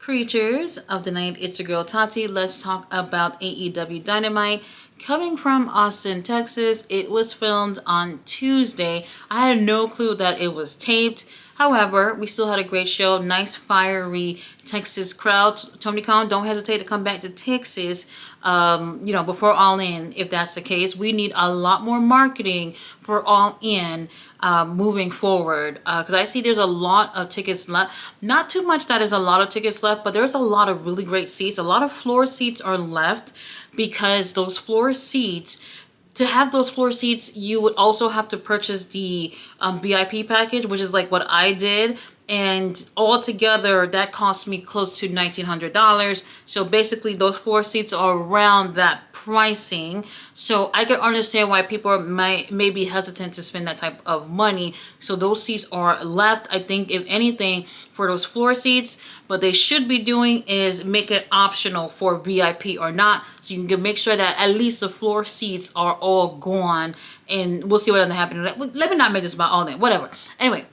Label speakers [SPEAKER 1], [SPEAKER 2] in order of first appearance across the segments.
[SPEAKER 1] Creatures of the night, it's your girl Tati. Let's talk about AEW Dynamite. Coming from Austin, Texas, it was filmed on Tuesday. I had no clue that it was taped. However, we still had a great show. Nice, fiery Texas crowd. Tony Khan, don't hesitate to come back to Texas, before All In, if that's the case. We need a lot more marketing for All In moving forward. Because I see there's a lot of tickets left. Not too much that there's a lot of tickets left, but there's a lot of really great seats. A lot of floor seats are left because those floor seats, to have those floor seats, you would also have to purchase the VIP package, which is like what I did. And altogether, that cost me close to $1,900. So basically, those floor seats are around that pricing. So I can understand why people may be hesitant to spend that type of money. So those seats are left, I think, if anything, for those floor seats. What they should be doing is make it optional for VIP or not. So you can make sure that at least the floor seats are all gone. And we'll see what ends up happening. Let me not make this about all that. Whatever. Anyway.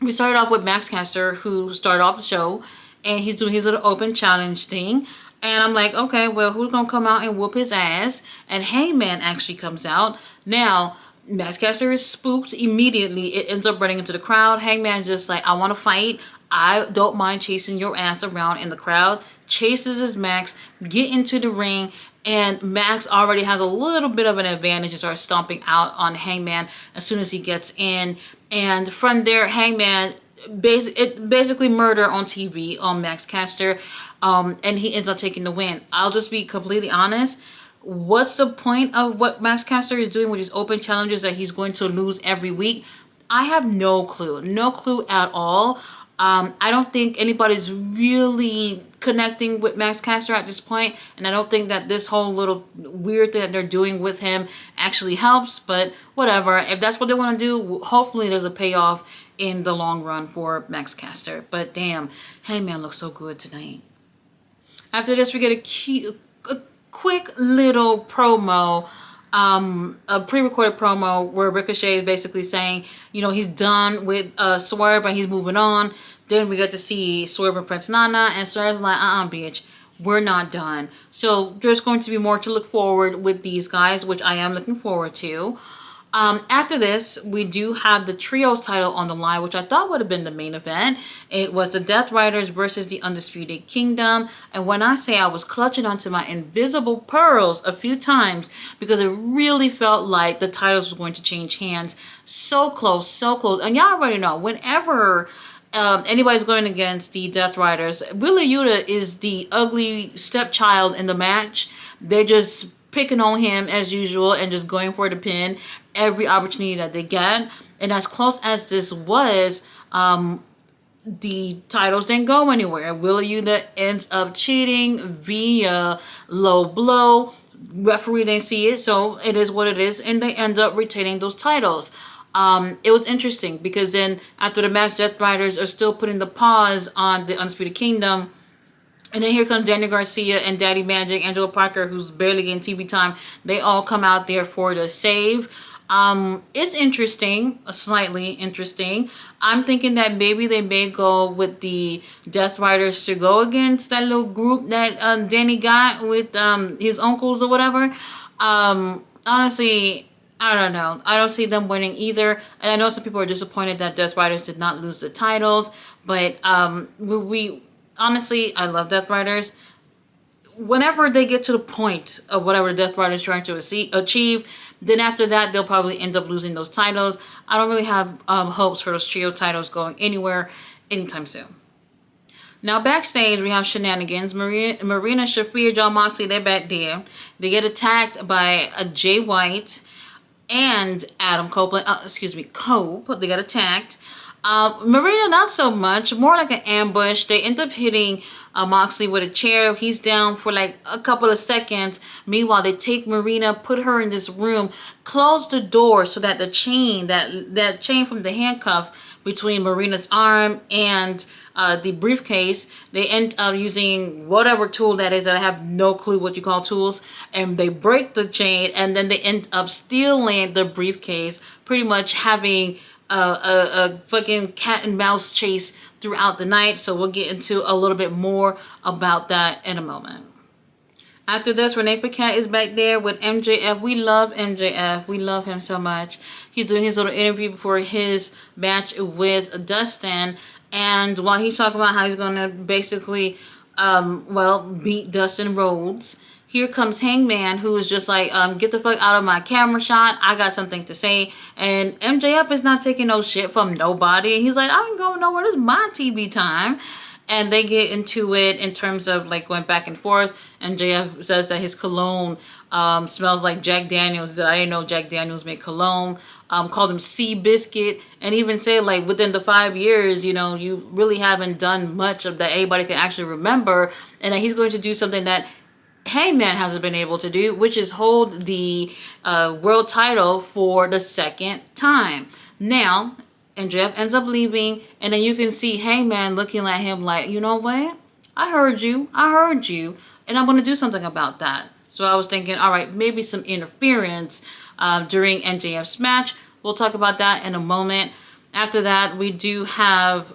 [SPEAKER 1] We started off with Max Caster, who started off the show, and he's doing his little open challenge thing. And I'm like, okay, well, who's going to come out and whoop his ass? And Hangman actually comes out. Now, Max Caster is spooked immediately. It ends up running into the crowd. Hangman's just like, I want to fight. I don't mind chasing your ass around in the crowd. Chases his Max, get into the ring, and Max already has a little bit of an advantage and starts stomping out on Hangman as soon as he gets in. And from there, Hangman basically murder on TV on Max Caster, and he ends up taking the win. I'll just be completely honest. What's the point of what Max Caster is doing with his open challenges that he's going to lose every week? I have no clue at all. I don't think anybody's really connecting with Max Caster at this point, and I don't think that this whole little weird thing that they're doing with him actually helps, but whatever. If that's what they want to do, hopefully there's a payoff in the long run for Max Caster. But damn, Hangman looks so good tonight. After this, we get a quick little promo, a pre-recorded promo where Ricochet is basically saying, he's done with Swerve and he's moving on. Then we get to see Swerve and Prince Nana, and Swerve's like, bitch, we're not done. So there's going to be more to look forward with these guys, which I am looking forward to. After this, we do have the Trios title on the line, which I thought would have been the main event. It was the Death Riders versus the Undisputed Kingdom. And when I say I was clutching onto my invisible pearls a few times, because it really felt like the titles were going to change hands. So close, so close. And y'all already know, whenever anybody's going against the Death Riders, Wheeler Yuta is the ugly stepchild in the match. They're just picking on him as usual and just going for the pin every opportunity that they get. And as close as this was, the titles didn't go anywhere. Wheeler Yuta ends up cheating via low blow. Referee didn't see it, so it is what it is, and they end up retaining those titles. It was interesting because then after the match, Death Riders are still putting the pause on the Undisputed Kingdom. And then here comes Daniel Garcia and Daddy Magic, Angelo Parker, who's barely getting TV time. They all come out there for the save. It's interesting, slightly interesting. I'm thinking that maybe they may go with the Death Riders to go against that little group that Danny got with his uncles or whatever. Honestly, I don't know. I don't see them winning either. And I know some people are disappointed that Death Riders did not lose the titles. But honestly, I love Death Riders. Whenever they get to the point of whatever Death Riders is trying to achieve, then after that, they'll probably end up losing those titles. I don't really have hopes for those trio titles going anywhere anytime soon. Now, backstage, we have shenanigans. Marina Shafir, John Moxley, they're back there. They get attacked by Jay White and Adam Copeland. Cope. They got attacked. Marina, not so much. More like an ambush. They end up hitting Moxley with a chair. He's down for like a couple of seconds. Meanwhile, they take Marina, put her in this room, close the door so that the chain, that chain from the handcuff between Marina's arm and the briefcase, they end up using whatever tool that is. I have no clue what you call tools. And they break the chain, and then they end up stealing the briefcase, pretty much having a fucking cat and mouse chase throughout the night. So we'll get into a little bit more about that in a moment. After this, Renee Paquette is back there with MJF. We love MJF. We love him so much. He's doing his little interview before his match with Dustin. And while he's talking about how he's going to basically, beat Dustin Rhodes, here comes Hangman, who is just like, get the fuck out of my camera shot. I got something to say. And MJF is not taking no shit from nobody. He's like, I ain't going nowhere. This is my TV time. And they get into it in terms of like going back and forth. And JF says that his cologne smells like Jack Daniels. That I didn't know Jack Daniels made cologne. Called him Sea Biscuit. And even said like within the 5 years, you know, you really haven't done much of that anybody can actually remember. And that he's going to do something that Hangman hasn't been able to do, which is hold the world title for the second time. Now, and Jeff ends up leaving, and then you can see Hangman looking at him like, you know what? I heard you, and I'm going to do something about that. So I was thinking, all right, maybe some interference during MJF's match. We'll talk about that in a moment. After that, we do have...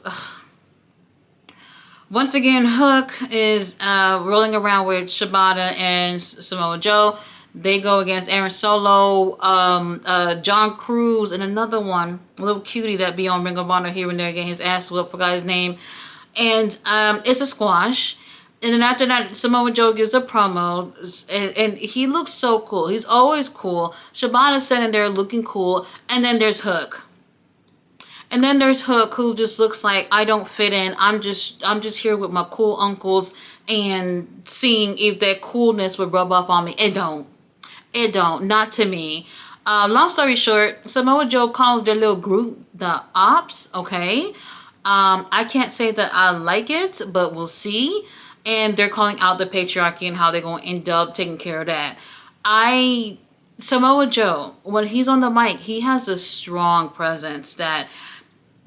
[SPEAKER 1] once again, Hook is rolling around with Shibata and Samoa Joe. They go against Aaron Solo, John Cruz, and another one, a little cutie that be on Ring of Honor here and there getting his ass whooped, forgot his name. And it's a squash. And then after that, Samoa Joe gives a promo, and he looks so cool. He's always cool. Shibata's sitting there looking cool, and then there's Hook. And then there's Hook, who just looks like, I don't fit in. I'm just here with my cool uncles and seeing if that coolness would rub off on me. It don't. Not to me. Long story short, Samoa Joe calls their little group the Ops, okay? I can't say that I like it, but we'll see. And they're calling out the patriarchy and how they're going to end up taking care of that. Samoa Joe, when he's on the mic, he has a strong presence that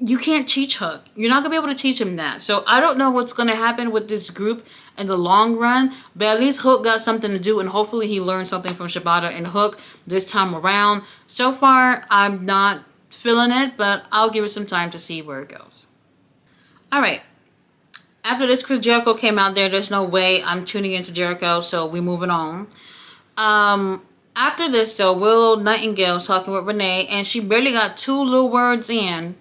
[SPEAKER 1] you can't teach Hook. You're not going to be able to teach him that. So I don't know what's going to happen with this group in the long run. But at least Hook got something to do. And hopefully he learned something from Shibata and Hook this time around. So far, I'm not feeling it. But I'll give it some time to see where it goes. Alright. After this, Chris Jericho came out there. There's no way I'm tuning into Jericho. So we're moving on. After this, though, Willow Nightingale's talking with Renee. And she barely got 2 little words in.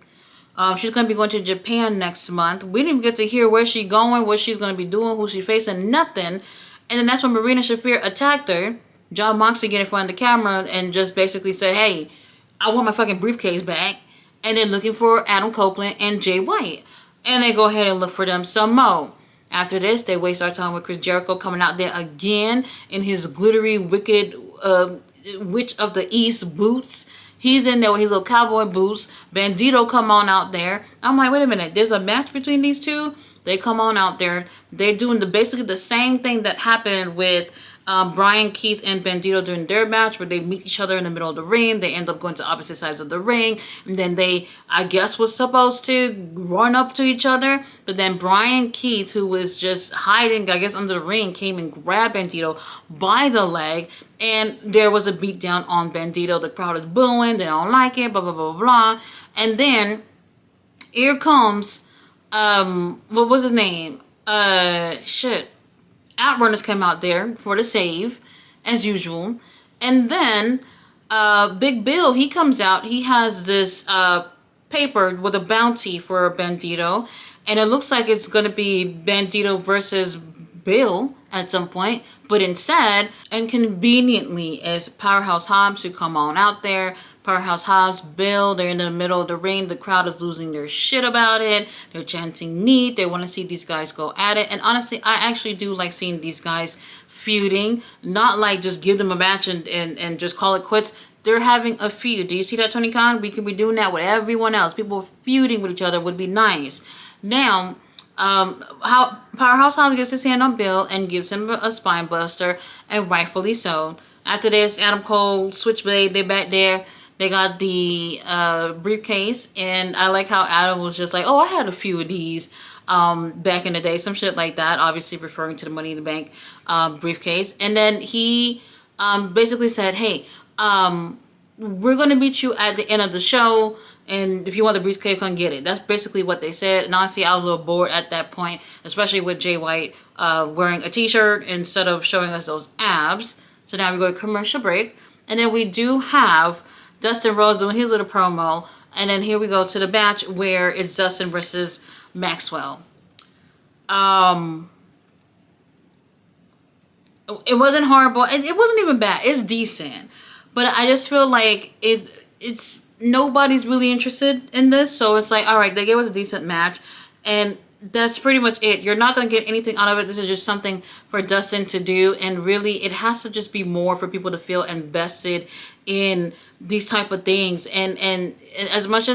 [SPEAKER 1] She's going to be going to Japan next month. We didn't even get to hear where she's going, what she's going to be doing, who she's facing, nothing. And then that's when Marina Shafir attacked her. Jon Moxley get in front of the camera and just basically said, hey, I want my fucking briefcase back. And then looking for Adam Copeland and Jay White. And they go ahead and look for them some more. After this, they waste our time with Chris Jericho coming out there again in his glittery, wicked Witch of the East boots. He's in there with his little cowboy boots. Bandito come on out there. I'm like, wait a minute. There's a match between these two? They come on out there. They're doing basically the same thing that happened with Brian Keith and Bandito during their match, where they meet each other in the middle of the ring. They end up going to opposite sides of the ring. And then they, I guess, was supposed to run up to each other. But then Brian Keith, who was just hiding, I guess, under the ring, came and grabbed Bandito by the leg. And there was a beatdown on Bandito. The crowd is booing. They don't like it, blah, blah, blah, blah. And then here comes, what was his name? Outrunners came out there for the save, as usual. And then Big Bill, he comes out. He has this paper with a bounty for Bandito. And it looks like it's going to be Bandito versus Bill at some point. But instead, and conveniently, is Powerhouse Hobbs who come on out there. Powerhouse Hobbs, Bill, they're in the middle of the ring. The crowd is losing their shit about it. They're chanting neat. They want to see these guys go at it. And honestly, I actually do like seeing these guys feuding. Not like just give them a match and just call it quits. They're having a feud. Do you see that, Tony Khan? We could be doing that with everyone else. People feuding with each other would be nice. Now, how Powerhouse Hobbs gets his hand on Bill and gives him a spine buster, and rightfully so. After this, Adam Cole, Switchblade, they're back there. They got the briefcase, and I like how Adam was just like, oh, I had a few of these back in the day, some shit like that, obviously referring to the Money in the Bank briefcase. And then he basically said, hey, we're going to meet you at the end of the show, And if you want the briefcase, come get it. That's basically what they said. And honestly, I was a little bored at that point, especially with Jay White wearing a t-shirt instead of showing us those abs. So now we go to commercial break. And then we do have Dustin Rhodes doing his little promo. And then here we go to the match where it's Dustin versus Maxwell. It wasn't horrible. It wasn't even bad. It's decent. But I just feel like it's nobody's really interested in this. So it's like, all right, they gave us a decent match. And that's pretty much it. You're not going to get anything out of it. This is just something for Dustin to do. And really, it has to just be more for people to feel invested in these type of things. And as much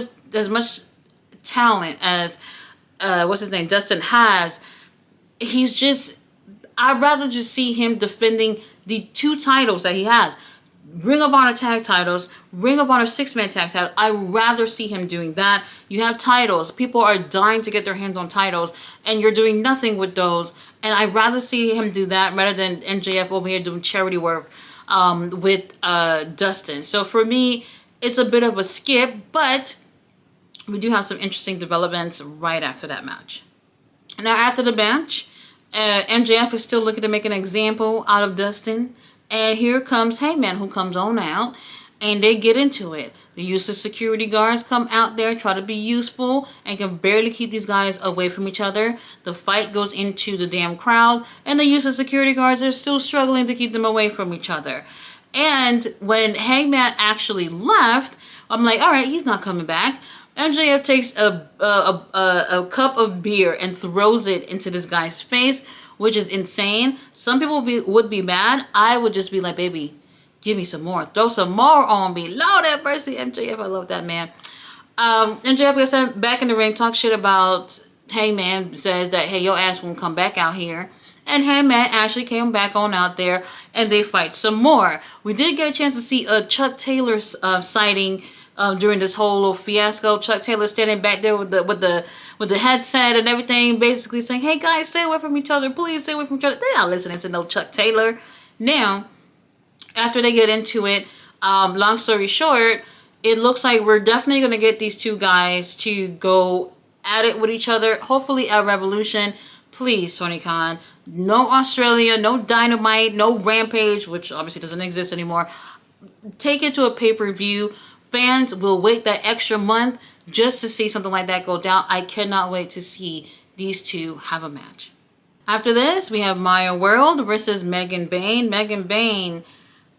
[SPEAKER 1] talent as what's his name, Dustin has, he's just, I'd rather just see him defending the 2 titles that he has. Ring of Honor tag titles, Ring of Honor 6-man tag titles. I'd rather see him doing that. You have titles. People are dying to get their hands on titles, and you're doing nothing with those. And I'd rather see him do that rather than MJF over here doing charity work with Dustin. So for me, it's a bit of a skip, but we do have some interesting developments right after that match. Now after the match, MJF is still looking to make an example out of Dustin. And here comes Hangman, who comes on out, and they get into it. The useless security guards come out there, try to be useful, and can barely keep these guys away from each other. The fight goes into the damn crowd, and the useless security guards are still struggling to keep them away from each other. And when Hangman actually left, I'm like, all right, he's not coming back. MJF takes a cup of beer and throws it into this guy's face, which is insane. Some people would be mad. I would just be like, baby, give me some more. Throw some more on me. Lord have mercy, MJF. I love that man. MJF gets sent back in the ring, talk shit about Hangman, says that, hey, your ass won't come back out here. And Hangman actually came back on out there, and they fight some more. We did get a chance to see a Chuck Taylor sighting during this whole little fiasco. Chuck Taylor standing back there with the headset and everything, basically saying, hey guys, stay away from each other, please stay away from each other. They're not listening to no Chuck Taylor. Now, after they get into it, long story short, it looks like we're definitely going to get these 2 guys to go at it with each other, hopefully at Revolution. Please, Tony Khan, no Australia, no Dynamite, no Rampage, which obviously doesn't exist anymore. Take it to a pay-per-view. Fans will wait that extra month just to see something like that go down. I cannot wait to see these 2 have a match. After this, we have Maya World versus Megan Bayne. Megan Bayne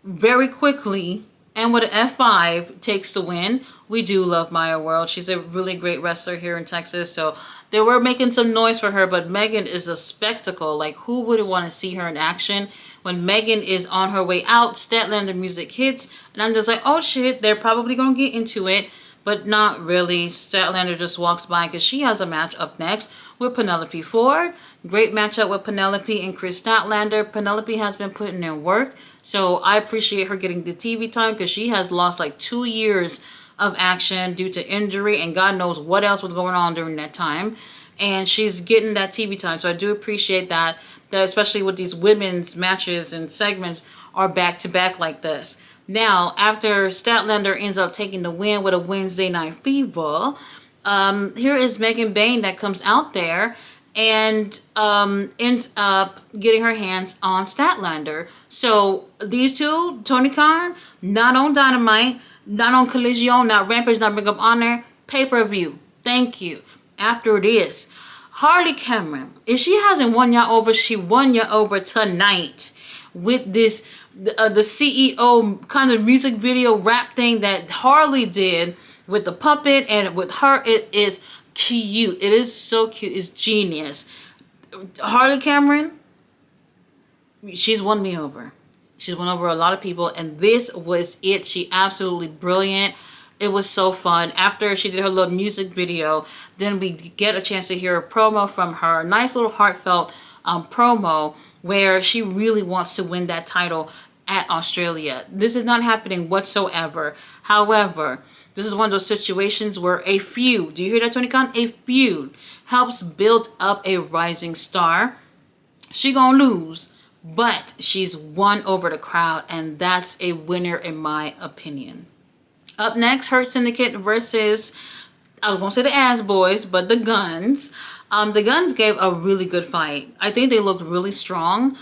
[SPEAKER 1] very quickly and with an F5 takes the win. We do love Maya World. She's a really great wrestler here in Texas. So they were making some noise for her, but Megan is a spectacle. Like, who would want to see her in action? When Megan is on her way out, Statlander music hits, and I'm just like, oh shit, they're probably going to get into it, but not really. Statlander just walks by because she has a match up next with Penelope Ford. Great matchup with Penelope and Chris Statlander. Penelope has been putting in work, so I appreciate her getting the TV time because she has lost like 2 years of action due to injury, and God knows what else was going on during that time. And she's getting that TV time, so I do appreciate that especially with these women's matches and segments are back to back like this. Now, after Statlander ends up taking the win with a Wednesday Night Fever, here is Megan Bayne that comes out there and ends up getting her hands on Statlander. So these 2, Tony Khan, not on Dynamite, not on Collision, not Rampage, not Ring of Honor, pay-per-view. Thank you. After this, Harley Cameron, if she hasn't won y'all over, she won y'all over tonight with this, the CEO kind of music video rap thing that Harley did with the puppet and with her. It is cute. It is so cute. It's genius. Harley Cameron, she's won me over. She's won over a lot of people, and this was it. She absolutely brilliant. It was so fun. After she did her little music video, then we get a chance to hear a promo from her. A nice little heartfelt promo where she really wants to win that title at Australia. This is not happening whatsoever. However, this is one of those situations where a feud, do you hear that, Tony Khan? A feud helps build up a rising star. She gonna lose, but she's won over the crowd, and that's a winner in my opinion. Up next, Hurt Syndicate versus, I was gonna say the Ass Boys, but the Guns. The Guns gave a really good fight. I think they looked really strong.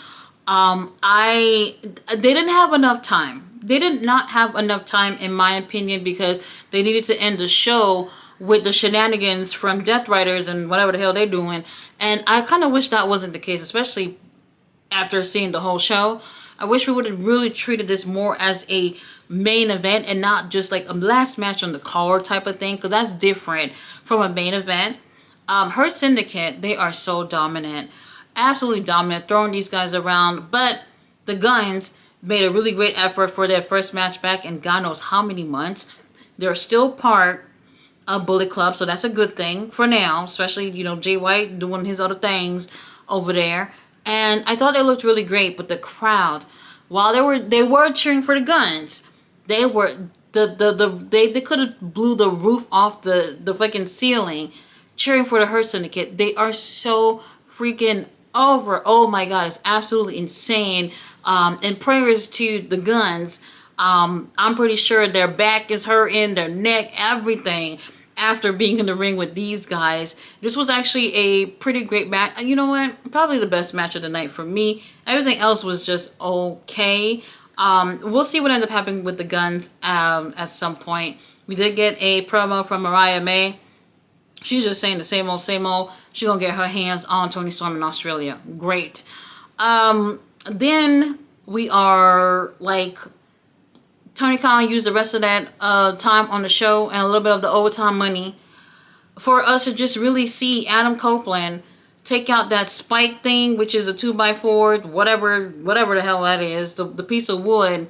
[SPEAKER 1] They didn't have enough time. They did not have enough time, in my opinion, because they needed to end the show with the shenanigans from Death Riders and whatever the hell they're doing. And I kind of wish that wasn't the case, especially after seeing the whole show. I wish we would have really treated this more as a main event and not just like a last match on the card type of thing, because that's different from a main event. Her Syndicate, they are so dominant. Absolutely dominant, throwing these guys around. But the Guns made a really great effort for their first match back in God knows how many months. They're still part of Bullet Club, so that's a good thing for now, especially, you know, Jay White doing his other things over there. And I thought they looked really great, but the crowd, while they were cheering for the Guns, they were they could have blew the roof off the fucking ceiling cheering for the Hurt Syndicate. They are so freaking over. Oh my god, it's absolutely insane. And prayers to the Guns. I'm pretty sure their back is hurting, their neck, everything, after being in the ring with these guys. This was actually a pretty great match. You know what? Probably the best match of the night for me. Everything else was just okay. We'll see what ends up happening with the Guns at some point. We did get a promo from Mariah May. She's just saying the same old, same old. She's going to get her hands on Toni Storm in Australia. Great. Then we are like, Tony Khan used the rest of that time on the show and a little bit of the overtime money for us to just really see Adam Copeland take out that spike thing, which is a 2x4, whatever the hell that is, the piece of wood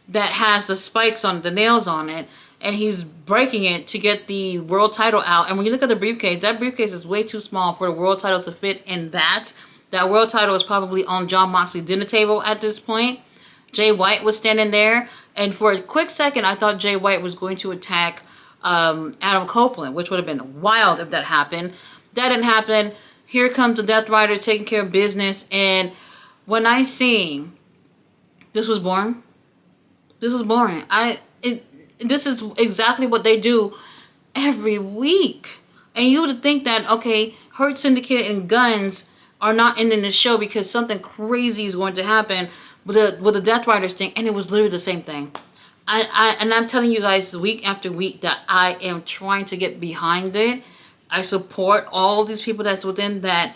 [SPEAKER 1] that has the spikes on it, the nails on it, and he's breaking it to get the world title out. And when you look at the briefcase, that briefcase is way too small for the world title to fit in that. That world title is probably on Jon Moxley's dinner table at this point. Jay White was standing there, and for a quick second, I thought Jay White was going to attack Adam Copeland, which would have been wild if that happened. That didn't happen. Here comes the Death Rider taking care of business, and when I seen this was boring. This was boring. This is exactly what they do every week. And you would think that, okay, Hurt Syndicate and Guns are not ending the show because something crazy is going to happen with the Death Riders thing, and it was literally the same thing. I'm telling you guys week after week that I am trying to get behind it. I support all these people that's within that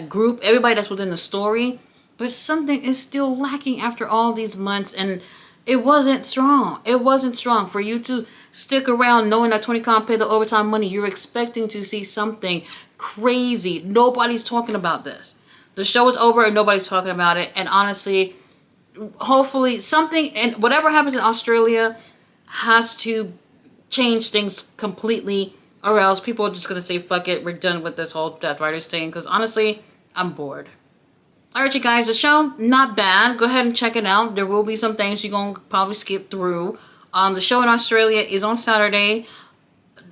[SPEAKER 1] group, everybody that's within the story, but something is still lacking after all these months, and it wasn't strong. It wasn't strong. For you to stick around knowing that Tony Khan paid the overtime money, you're expecting to see something crazy. Nobody's talking about this. The show is over and nobody's talking about it. And honestly, hopefully something, and whatever happens in Australia has to change things completely, or else people are just going to say, fuck it, we're done with this whole Death Riders thing. Because honestly, I'm bored. Alright, you guys, the show, not bad. Go ahead and check it out. There will be some things you're going to probably skip through. The show in Australia is on Saturday.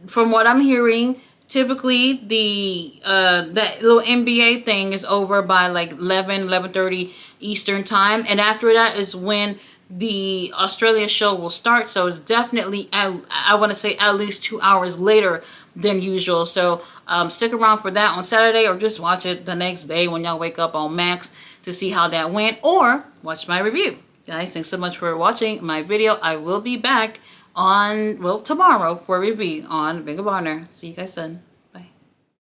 [SPEAKER 1] From what I'm hearing, typically that little NBA thing is over by like 11:30 Eastern time. And after that is when the Australia show will start. So it's definitely, I want to say, at least 2 hours later than usual. So stick around for that on Saturday, or just watch it the next day when y'all wake up on Max to see how that went, or watch my review. Guys, thanks so much for watching my video. I will be back on, well, tomorrow for a review on Ring of Honor. See you guys then.